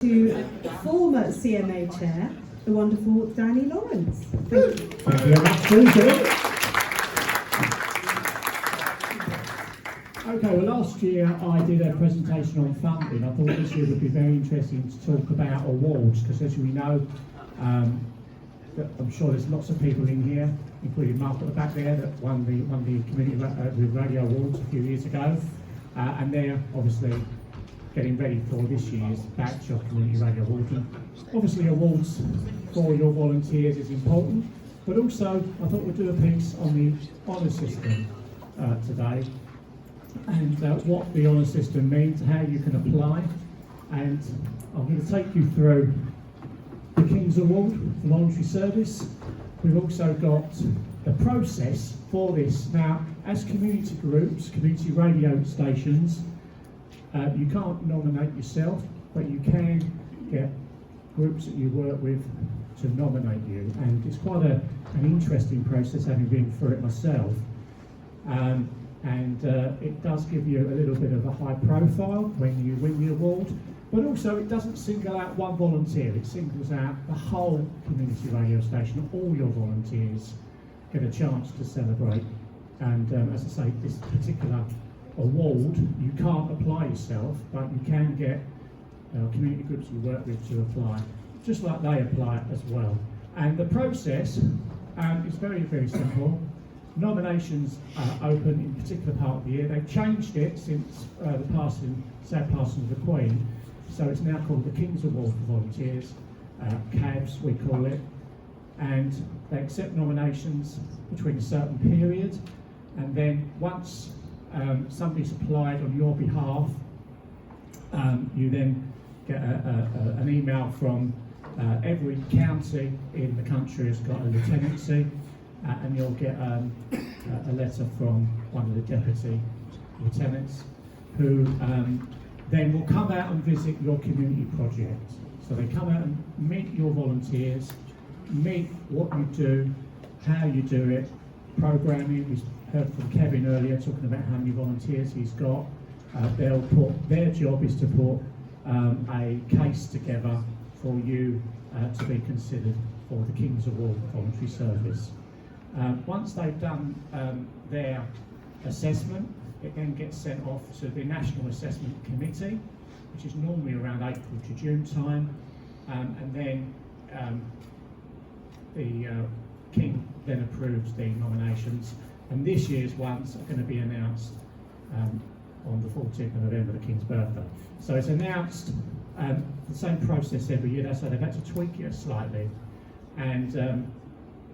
To former CMA chair, the wonderful Danny Lawrence. Thank you very much, Susie. Okay, well last year I did a presentation on funding. I thought this year would be very interesting to talk about awards, because as we know, I'm sure there's lots of people in here, including Mark at the back there, that won the Community Radio Awards a few years ago, and they're obviously getting ready for this year's batch of Community Radio Awards. Obviously awards for your volunteers is important, but also I thought we'd do a piece on the honour system today, and what the honour system means, how you can apply, and I'm going to take you through the King's Award for Voluntary Service. We've also got the process for this. Now, as community groups, community radio stations, you can't nominate yourself, but you can get groups that you work with to nominate you, and it's quite an interesting process, having been through it myself. It does give you a little bit of a high profile when you win the award, but also it doesn't single out one volunteer, it singles out the whole community radio station. All your volunteers get a chance to celebrate, and as I say, this particular award, you can't apply yourself, but you can get community groups you work with to apply, just like they apply as well. And the process is very, very simple. Nominations are open in a particular part of the year. They've changed it since the sad passing of the Queen, so it's now called the King's Award for Volunteers, CABS we call it, and they accept nominations between a certain period, and then once somebody's applied on your behalf, you then get an email from every county in the country has got a lieutenancy, and you'll get a letter from one of the deputy lieutenants, who then will come out and visit your community project. So they come out and meet your volunteers, meet what you do, how you do it, programming. We heard from Kevin earlier talking about how many volunteers he's got. Their job is to put a case together for you to be considered for the King's Award for Voluntary Service. Once they've done their assessment, it then gets sent off to the National Assessment Committee, which is normally around April to June time, and then the King then approves the nominations, and this year's ones are going to be announced on the 14th of November, the King's birthday. So it's announced, the same process every year, so they've had to tweak it slightly, and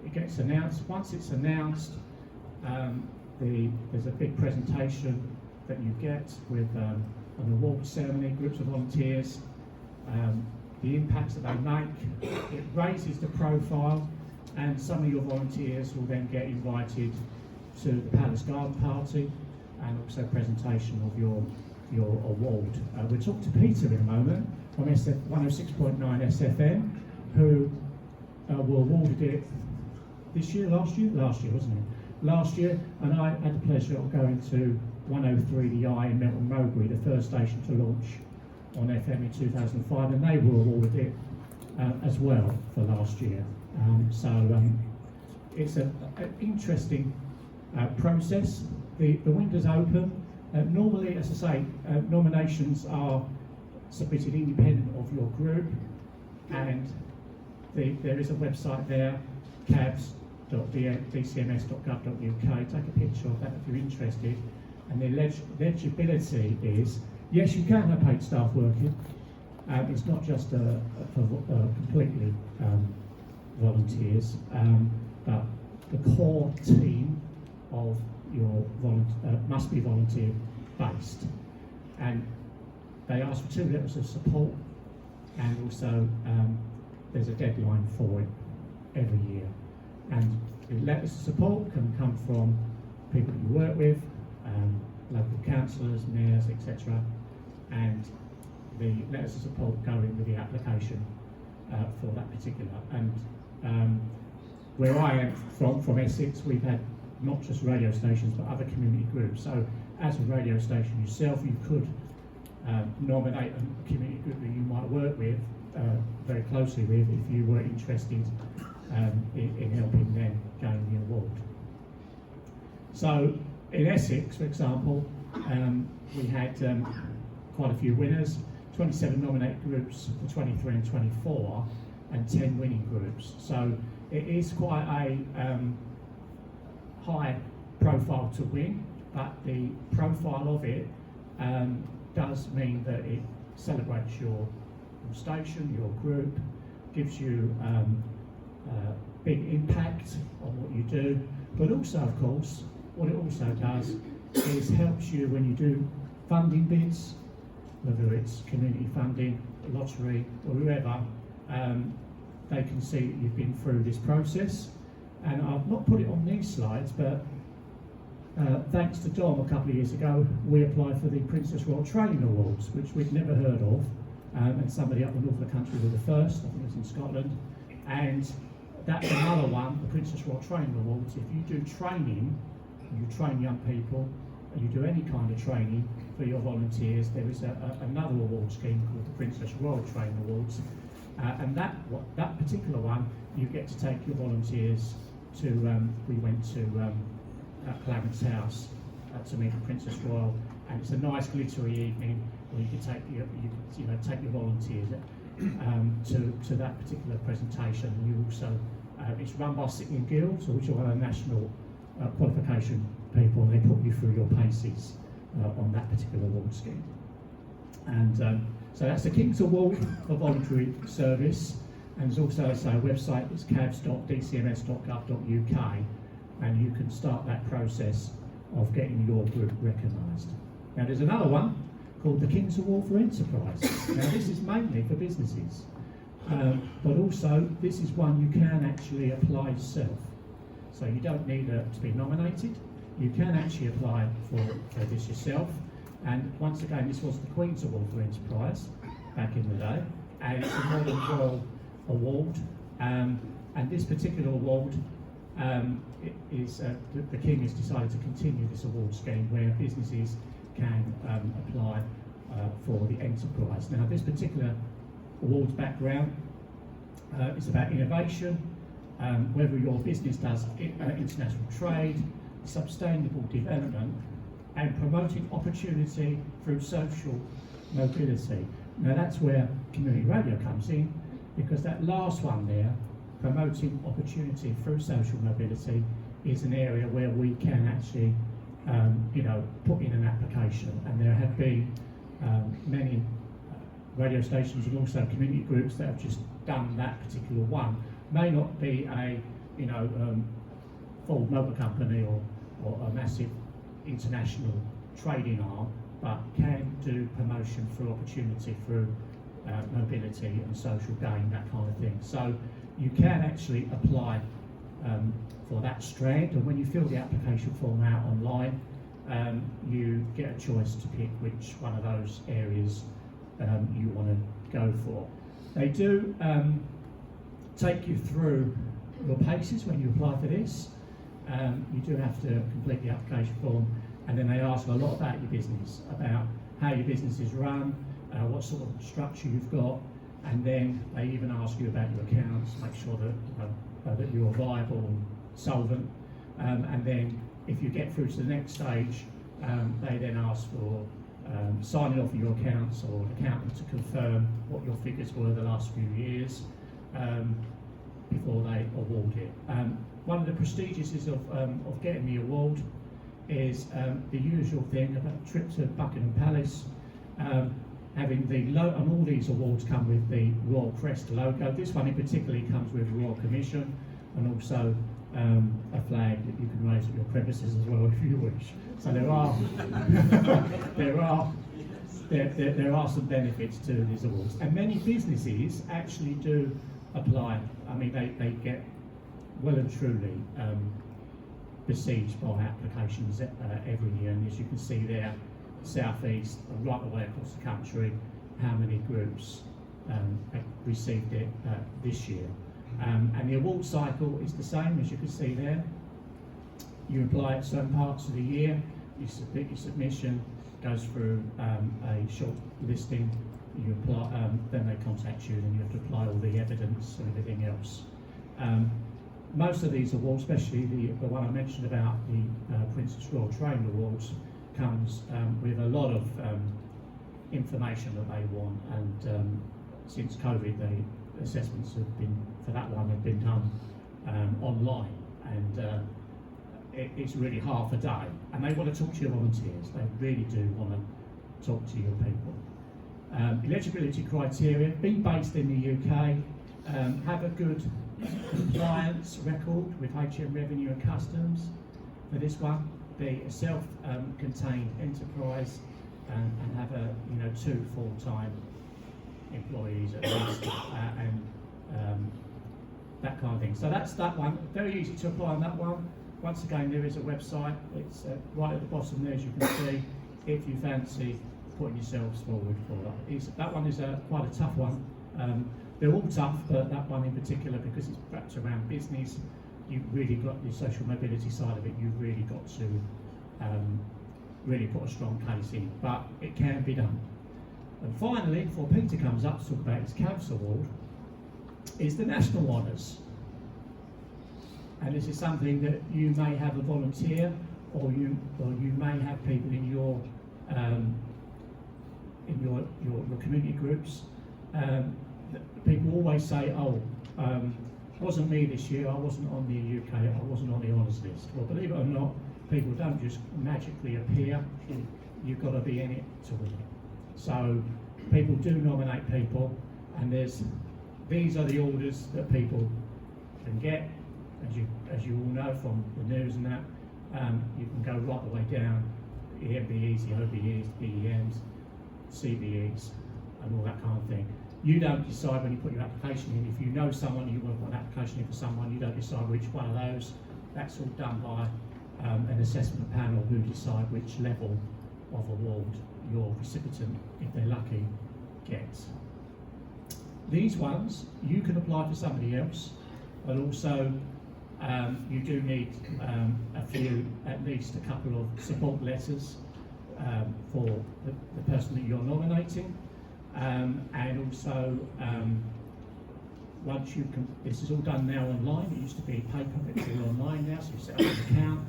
it gets announced. Once it's announced, there's a big presentation that you get with an award ceremony, groups of volunteers, the impacts that they make. It raises the profile, and some of your volunteers will then get invited to the Palace Garden Party, and also presentation of your award. We'll talk to Peter in a moment from 106.9 SFM, who were awarded it this year, last year, wasn't it? Last year, and I had the pleasure of going to 103 The Eye in Melton Mowbray, the first station to launch on FM in 2005, and they were awarded it as well for last year. It's an interesting process. The window's open. Normally, as I say, nominations are submitted independent of your group, and there is a website there, cabs.dcms.gov.uk. Take a picture of that if you're interested. And the legibility is, yes, you can have paid staff working. It's not just for completely volunteers, but the core team of your must be volunteer based, and they ask for 2 letters of support, and also there's a deadline for it every year. And the letters of support can come from people that you work with, local councillors, mayors, etc. And the letters of support go in with the application for that particular. And where I am from Essex, we've had not just radio stations but other community groups. So as a radio station yourself, you could nominate a community group that you might work with very closely with if you were interested in helping them gain the award. So in Essex, for example, we had quite a few winners, 27 nominated groups for 23 and 24, and 10 winning groups. So it is quite a high profile to win, but the profile of it does mean that it celebrates your station, your group, gives you big impact on what you do, but also, of course, what it also does is helps you when you do funding bids, whether it's community funding, lottery, or whoever, they can see that you've been through this process. And I've not put it on these slides, but thanks to Dom a couple of years ago, we applied for the Princess Royal Training Awards, which we'd never heard of, and somebody up the north of the country were the first, I think it was in Scotland, and that's another one, the Princess Royal Training Awards. If you do training, you train young people, and you do any kind of training for your volunteers, there is another award scheme called the Princess Royal Training Awards, and that particular one, you get to take your volunteers to, we went to Clarence House to meet the Princess Royal, and it's a nice glittery evening where you can take take your volunteers to that particular presentation. And you also, it's run by Sitting Guilds, which are national qualification people, and they put you through your paces on that particular award scheme. And so that's the King's Award for Voluntary Service, and there's also a website, it's cabs.dcms.gov.uk, and you can start that process of getting your group recognised. Now there's another one called the King's Award for Enterprise. Now this is mainly for businesses, but also this is one you can actually apply yourself. So you don't need to be nominated, you can actually apply for this yourself. And once again, this was the Queen's Award for Enterprise back in the day, and it's a Modern Royal Award, and this particular award is the King has decided to continue this award scheme where businesses can apply for the enterprise. Now this particular award's background is about innovation, whether your business does international trade, sustainable development, and promoting opportunity through social mobility. Now that's where community radio comes in, because that last one there, promoting opportunity through social mobility, is an area where we can actually put in an application. And there have been many radio stations and also community groups that have just done that particular one. May not be a Ford Motor Company or a massive international trading arm, but can do promotion through opportunity, through mobility and social gain, that kind of thing. So you can actually apply for that strand, and when you fill the application form out online, you get a choice to pick which one of those areas you want to go for. They do take you through your paces when you apply for this. You do have to complete the application form, and then they ask a lot about your business, about how your business is run, what sort of structure you've got, and then they even ask you about your accounts, make sure that that you're viable and solvent, and then if you get through to the next stage, they then ask for signing off of your accounts or an accountant to confirm what your figures were the last few years before they award it. One of the prestigiouses of getting the award is the usual thing about a trip to Buckingham Palace, having the and all these awards come with the Royal Crest logo. This one in particular comes with Royal Commission, and also a flag that you can raise at your premises as well if you wish. So there are some benefits to these awards, and many businesses actually do apply. I mean, they get well and truly besieged by applications every year, and as you can see there, South East, right the way across the country, how many groups have received it this year. And the award cycle is the same, as you can see there. You apply at certain parts of the year, you submit your submission, goes through a short listing. You apply, then they contact you, and you have to apply all the evidence and everything else. Most of these awards, especially the one I mentioned about the Princess Royal Train Awards, comes with a lot of information that they want, and since COVID, the assessments have been, for that one, have been done online, and it's really half a day, and they want to talk to your volunteers. They really do want to talk to your people. Eligibility criteria: be based in the UK, have a good compliance record with HM Revenue and Customs. For this one, be a self-contained enterprise, and have a 2 full-time employees at least, and that kind of thing. So that's that one. Very easy to apply on that one. Once again, there is a website. It's right at the bottom there, as you can see, if you fancy putting yourselves forward for that. That one is quite a tough one. They're all tough, but that one in particular, because it's wrapped around business, you've really got the social mobility side of it, you've really got to really put a strong case in, but it can be done. And finally, before Peter comes up to talk about his CAVS award, is the National Honours. And this is something that you may have a volunteer, or you may have people in your community groups. People always say, "Oh, it wasn't me this year. I wasn't on the UK. I wasn't on the honours list." Well, believe it or not, people don't just magically appear. You've got to be in it to win it. So people do nominate people, and these are the orders that people can get. As you all know from the news and that, you can go right the way down: the MBEs, the OBEs, BEMs, CBEs, and all that kind of thing. You don't decide when you put your application in. If you know someone, you want to put an application in for someone, you don't decide which one of those. That's all done by an assessment panel who decide which level of award your recipient, if they're lucky, gets. These ones, you can apply for somebody else, but also you do need at least a couple of support letters for the person that you're nominating. And also, once you can, this is all done now online. It used to be paper, but it's all online now. So you set up an account,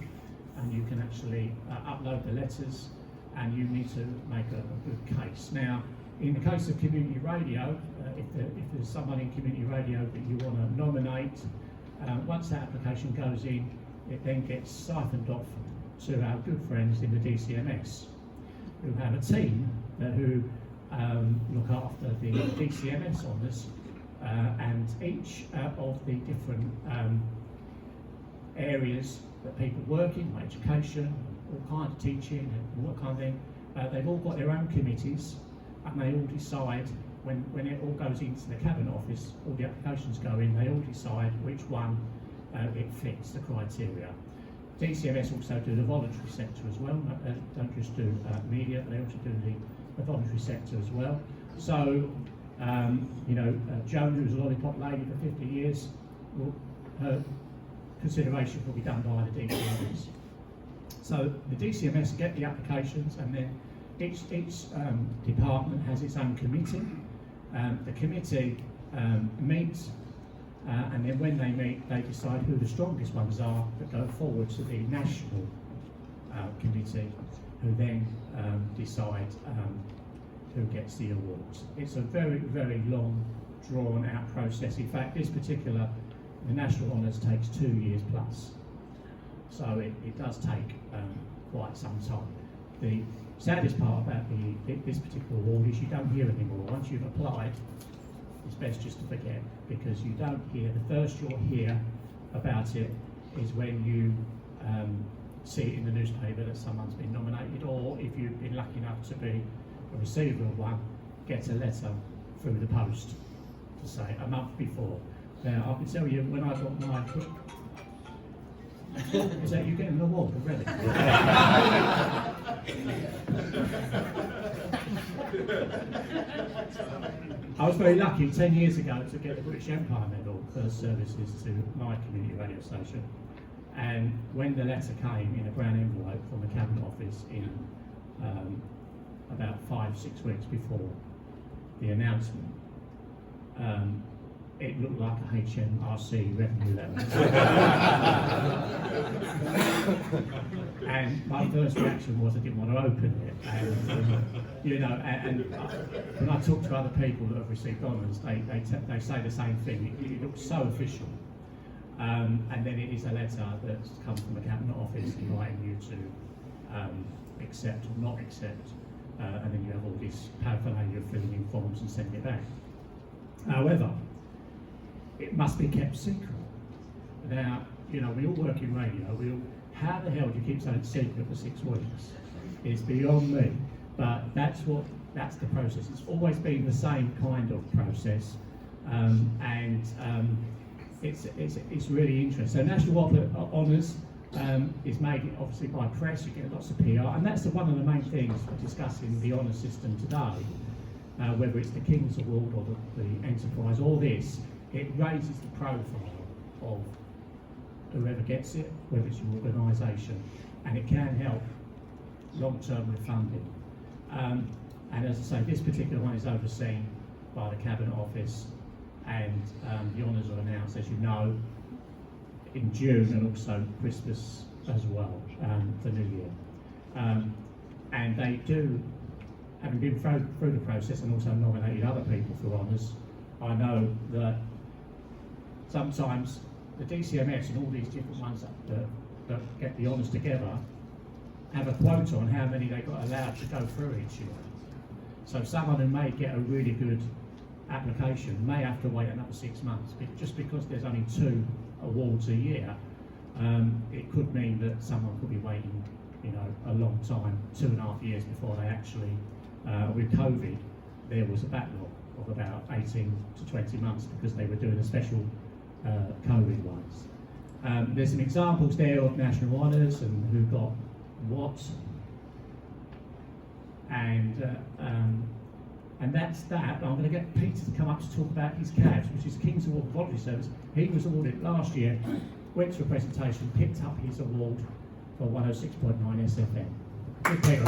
and you can actually upload the letters, and you need to make a good case. Now, in the case of community radio, if there's someone in community radio that you want to nominate, once that application goes in, it then gets siphoned off to our good friends in the DCMS, who have a team who look after the DCMS honours, and each of the different areas that people work in, like education, all kinds of teaching, and all that kind of thing. They've all got their own committees, and they all decide when it all goes into the cabinet office, all the applications go in, they all decide which one it fits the criteria. DCMS also do the voluntary sector as well. Don't just do media, they also do the voluntary sector as well. So, Joan, who's a lollipop lady for 50 years, her consideration will be done by the DCMS. So the DCMS get the applications, and then each department has its own committee. The committee meets, and then when they meet, they decide who the strongest ones are that go forward to the national committee, who then decide who gets the awards. It's a very, very long, drawn-out process. In fact, the National Honours takes 2 years plus. So it does take quite some time. The saddest part about this particular award is you don't hear anymore. Once you've applied, it's best just to forget, because you don't hear. The first you'll hear about it is when you see it in the newspaper that someone's been nominated, or if you've been lucky enough to be a receiver of one, get a letter through the post to say a month before. Now, I can tell you, when I got my is that you getting an award already? I was very lucky 10 years ago to get the British Empire Medal for services to my community radio station. And when the letter came in a brown envelope from the Cabinet Office in about 5-6 weeks before the announcement, it looked like a HMRC revenue letter. And my first reaction was I didn't want to open it. And, and when I talk to other people that have received honours, they say the same thing. It looks so official. And then it is a letter that's come from the Cabinet Office inviting you to accept or not accept. And then you have all this paraphernalia of filling in forms and sending it back. However, it must be kept secret. Now, we all work in radio. How the hell do you keep something secret for 6 weeks? It's beyond me. But that's the process. It's always been the same kind of process, it's really interesting. So National Honours is made obviously by press. You get lots of PR, and that's one of the main things for discussing the honour system today. Whether it's the King's Award or the Enterprise, all this, it raises the profile of whoever gets it, whether it's your organisation, and it can help long-term with funding. And as I say, this particular one is overseen by the Cabinet Office, and the honours are announced, as you know, in June, and also Christmas as well, for New Year. And they do, having been through the process and also nominated other people for honours, I know that sometimes the DCMS and all these different ones that get the honours together have a quota on how many they got allowed to go through each year. So someone who may get a really good application may have to wait another 6 months, just because there's only 2 awards a year. It could mean that someone could be waiting, a long time, 2.5 years before they actually. With COVID, there was a backlog of about 18 to 20 months because they were doing a special COVID ones. There's some examples there of national honours and who got what, and that's that. I'm going to get Peter to come up to talk about his CAVS, which is King's Award for Voluntary Service. He was awarded last year, went to a presentation, picked up his award for 106.9 SFM. Good Peter.